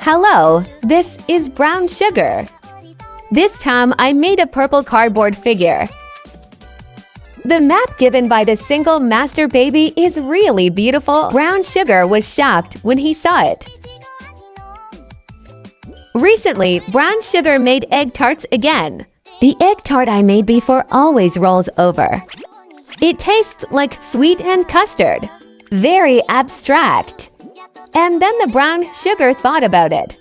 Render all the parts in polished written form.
Hello, this is brown sugar. This time I made a purple cardboard figure. The map given by the single master baby is really beautiful. Brown sugar was shocked when he saw it. Recently, brown sugar made egg tarts again. The egg tart I made before always rolls over. It tastes like sweet and custard. Very abstract. And then the brown sugar thought about it.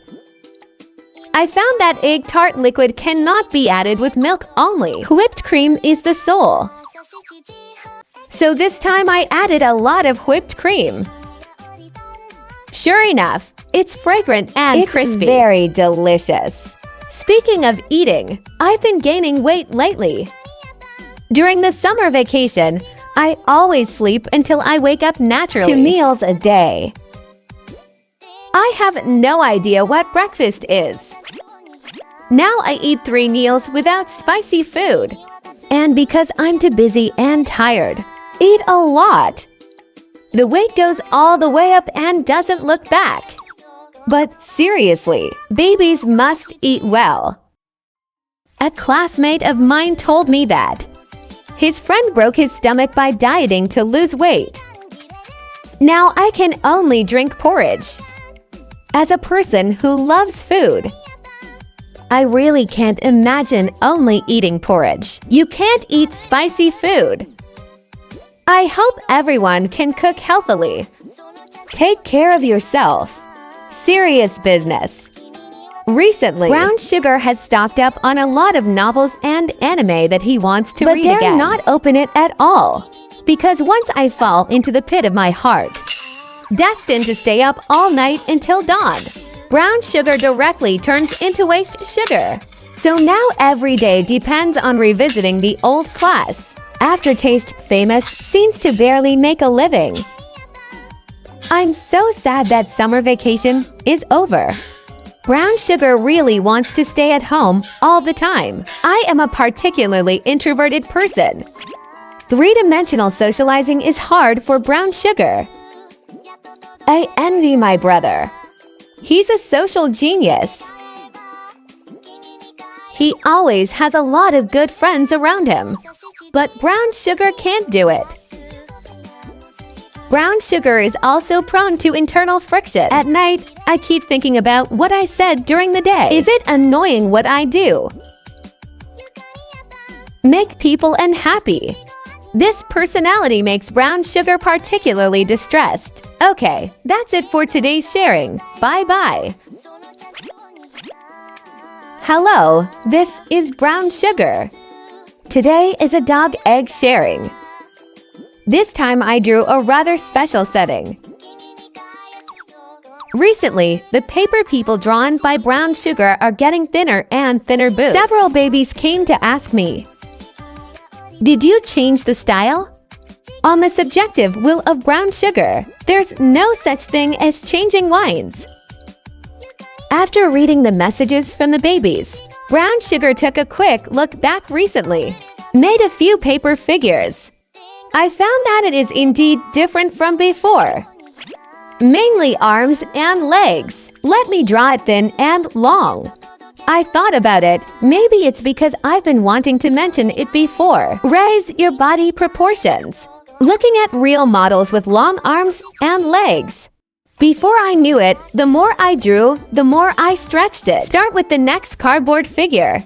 I found that egg tart liquid cannot be added with milk only. Whipped cream is the soul. So this time I added a lot of whipped cream. Sure enough, it's fragrant and crispy. It's very delicious. Speaking of eating, I've been gaining weight lately. During the summer vacation, I always sleep until I wake up naturally. 2 meals a day. I have no idea what breakfast is. Now I eat 3 meals without spicy food. And because I'm too busy and tired, eat a lot. The weight goes all the way up and doesn't look back. But seriously, babies must eat well. A classmate of mine told me that his friend broke his stomach by dieting to lose weight. Now I can only drink porridge. As a person who loves food, I really can't imagine only eating porridge. You can't eat spicy food. I hope everyone can cook healthily. Take care of yourself. Serious business. Recently, brown sugar has stocked up on a lot of novels and anime that he wants to read again. But dare not open it at all, because once I fall into the pit of my heart, destined to stay up all night until dawn, brown sugar directly turns into waste sugar. So now every day depends on revisiting the old class. Aftertaste famous seems to barely make a living. I'm so sad that summer vacation is over. Brown sugar really wants to stay at home all the time. I am a particularly introverted person. 3-dimensional socializing is hard for brown sugar. I envy my brother. He's a social genius. He always has a lot of good friends around him. But brown sugar can't do it. Brown sugar is also prone to internal friction. At night, I keep thinking about what I said during the day. Is it annoying what I do? Make people unhappy. This personality makes brown sugar particularly distressed. Okay, that's it for today's sharing. Bye-bye. Hello, this is brown sugar. Today is a dog egg sharing. This time I drew a rather special setting. Recently, the paper people drawn by brown sugar are getting thinner and thinner boots. Several babies came to ask me, "Did you change the style?" On the subjective will of brown sugar, there's no such thing as changing wines. After reading the messages from the babies, brown sugar took a quick look back recently, made a few paper figures. I found that it is indeed different from before. Mainly arms and legs. Let me draw it thin and long. I thought about it. Maybe it's because I've been wanting to mention it before. Raise your body proportions. Looking at real models with long arms and legs. Before I knew it, the more I drew, the more I stretched it. Start with the next cardboard figure.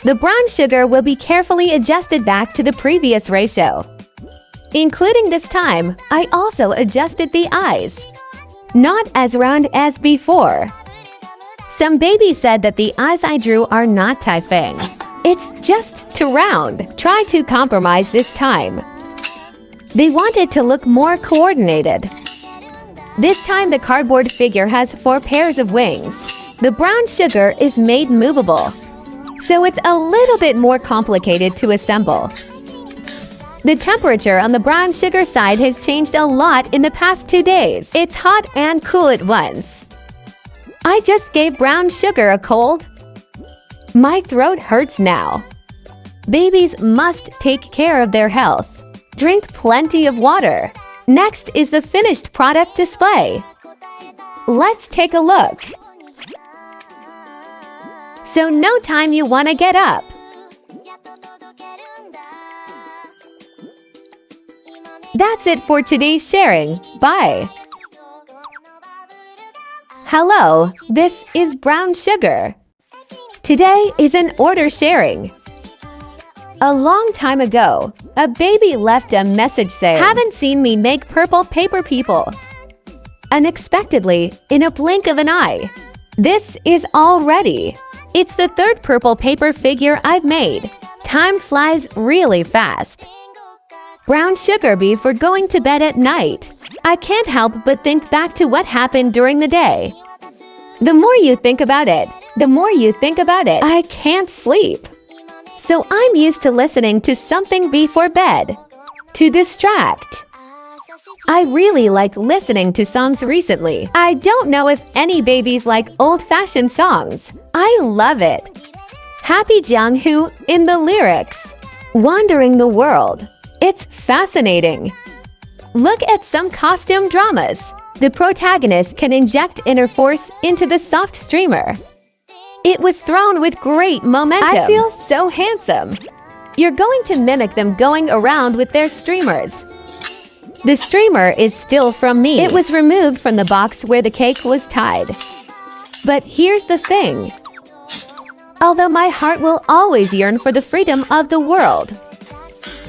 The brown sugar will be carefully adjusted back to the previous ratio. Including this time, I also adjusted the eyes. Not as round as before. Some babies said that the eyes I drew are not Taifeng. It's just too round. Try to compromise this time. They wanted to look more coordinated. This time the cardboard figure has 4 pairs of wings. The brown sugar is made movable, so it's a little bit more complicated to assemble. The temperature on the brown sugar side has changed a lot in the past 2 days. It's hot and cool at once. I just gave brown sugar a cold. My throat hurts now. Babies must take care of their health. Drink plenty of water. Next is the finished product display. Let's take a look. so no time you wanna get up. That's it for today's sharing. Bye. Hello, this is Brown Sugar. Today is an order sharing. A long time ago, a baby left a message saying, "Haven't seen me make purple paper people." Unexpectedly, in a blink of an eye, this is all ready. It's the third purple paper figure I've made. Time flies really fast. Brown Sugar bee for going to bed at night. I can't help but think back to what happened during the day. The more you think about it, I can't sleep. So I'm used to listening to something before bed to distract. I really like listening to songs recently. I don't know if any babies like old-fashioned songs. I love it. Happy Jung-hoo in the lyrics. Wandering the world. It's fascinating. Look at some costume dramas. The protagonist can inject inner force into the soft streamer. It was thrown with great momentum. I feel so handsome. You're going to mimic them going around with their streamers. The streamer is still from me. It was removed from the box where the cake was tied. But here's the thing. Although my heart will always yearn for the freedom of the world,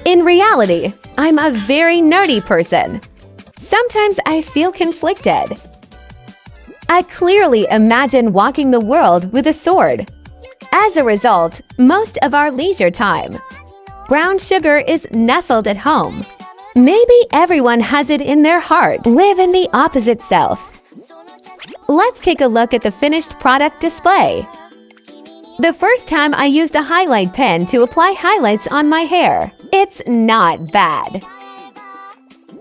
in reality, I'm a very nerdy person. Sometimes I feel conflicted. I clearly imagine walking the world with a sword. As a result, most of our leisure time, Brown Sugar is nestled at home. Maybe everyone has it in their heart. Live in the opposite self. Let's take a look at the finished product display. The first time I used a highlight pen to apply highlights on my hair. It's not bad.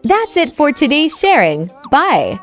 That's it for today's sharing. Bye.